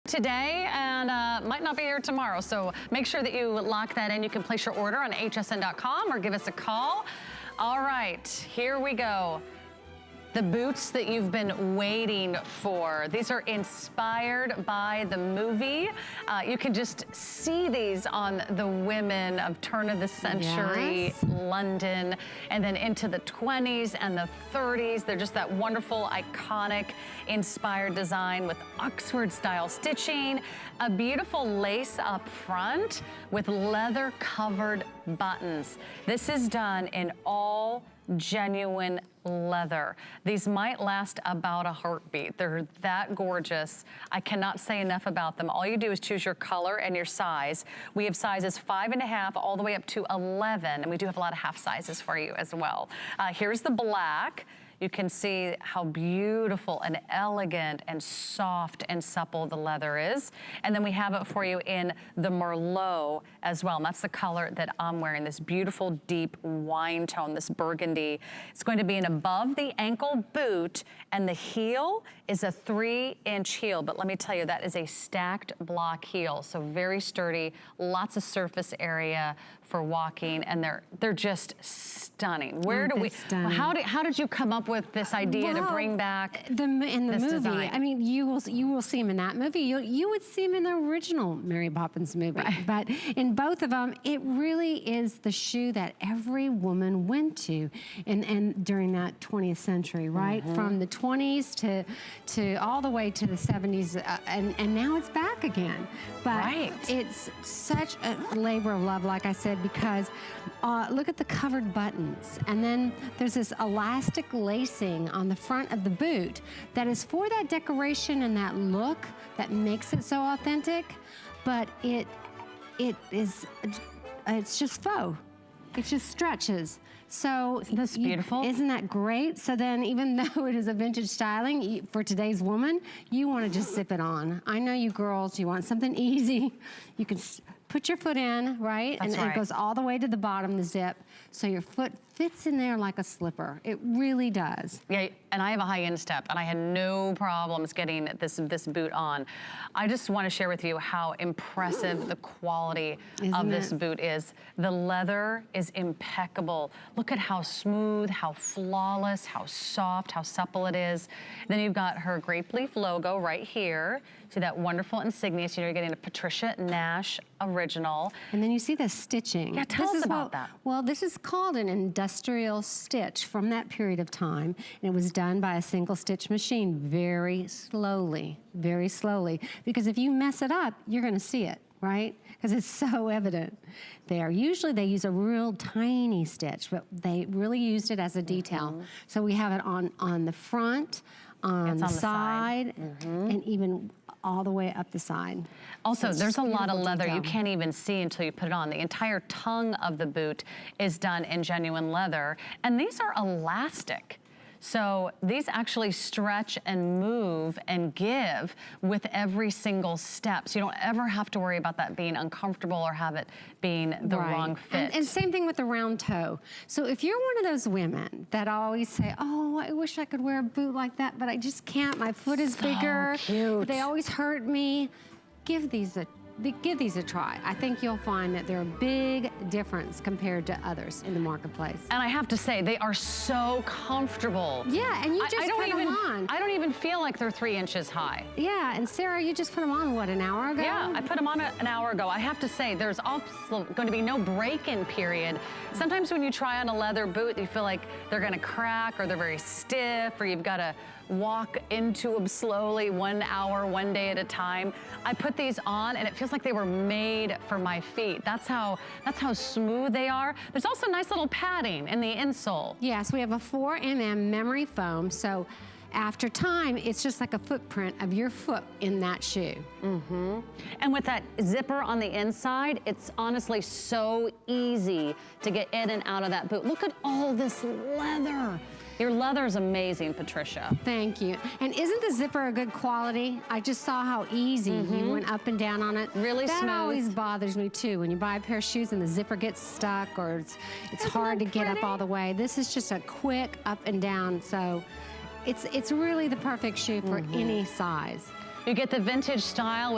today and might not be here tomorrow. So make sure that you lock that in. You can place your order on hsn.com or give us a call. All right, here we go. The boots that you've been waiting for. These are inspired by the movie. You can just see these on the women of turn of the century London, and then into the 20s and the 30s. They're just that wonderful, iconic, inspired design with Oxford style stitching, a beautiful lace up front with leather covered buttons. This is done in all genuine leather. These might last about a heartbeat. They're that gorgeous. I cannot say enough about them. All you do is choose your color and your size. We have sizes 5.5 all the way up to 11, and we do have a lot of half sizes for you as well. Here's the black. You can see how beautiful and elegant and soft and supple the leather is. And then we have it for you in the Merlot as well. And that's the color that I'm wearing, this beautiful deep wine tone, this burgundy. It's going to be an above the ankle boot, and the heel is a 3-inch heel. But let me tell you, that is a stacked block heel. So very sturdy, lots of surface area for walking, and they're just stunning. Where do we, how did you come up with this idea to bring back in the movie design? I mean, you will see him in that movie. You would see him in the original Mary Poppins movie, but in both of them, it really is the shoe that every woman went to, and during that 20th century, right? From the 20s to all the way to the 70s, and now it's back again. But it's such a labor of love, like I said, because look at the covered buttons, and then there's this elastic lacing on the front of the boot that is for that decoration and that look that makes it so authentic, but it's just faux. It just stretches. So isn't this beautiful? Isn't that great? So then, even though it is a vintage styling for today's woman, you want to just zip it on. I know you girls, you want something easy. You can put your foot in, right? And it goes all the way to the bottom, the zip. So your foot fits in there like a slipper. It really does. Yeah, and I have a high instep, and I had no problems getting this boot on. I just want to share with you how impressive the quality of this boot is. The leather is impeccable. Look at how smooth, how flawless, how soft, how supple it is. Then you've got her grape leaf logo right here. See that wonderful insignia. So you're getting a Patricia Nash original. And then you see the stitching. Yeah, tell us about that. Well, this is called an industrial stitch from that period of time. And it was done by a single stitch machine very slowly, because if you mess it up, you're gonna see it, right? Because it's so evident there. Usually they use a real tiny stitch, but they really used it as a detail. So we have it on the front, on the side, and even all the way up the side. Also, there's a lot of leather you can't even see until you put it on. The entire tongue of the boot is done in genuine leather, and these are elastic. So these actually stretch and move and give with every single step. So you don't ever have to worry about that being uncomfortable or have it being the wrong fit. And same thing with the round toe. So if you're one of those women that always say, oh, I wish I could wear a boot like that, but I just can't, my foot is bigger. Cute. They always hurt me. Give these a try. I think you'll find that they're a big difference compared to others in the marketplace. And I have to say, they are so comfortable. Yeah, and you just put them on. I don't even feel like they're 3 inches high. Yeah, and Sarah, you just put them on, what, an hour ago? Yeah, I put them on an hour ago. I have to say, there's also going to be no break-in period. Sometimes when you try on a leather boot, you feel like they're going to crack, or they're very stiff, or you've got to walk into them slowly 1 hour, 1 day at a time. I put these on and it feels like they were made for my feet. That's how smooth they are. There's also nice little padding in the insole. Yes, we have a 4mm memory foam, so after time, it's just like a footprint of your foot in that shoe. And with that zipper on the inside, it's honestly so easy to get in and out of that boot. Look at all this leather. Your leather is amazing, Patricia. Thank you. And isn't the zipper a good quality? I just saw how easy you went up and down on it. Really smooth. That always bothers me too. When you buy a pair of shoes and the zipper gets stuck, or it's hard to get up all the way. This is just a quick up and down. So it's really the perfect shoe for any size. You get the vintage style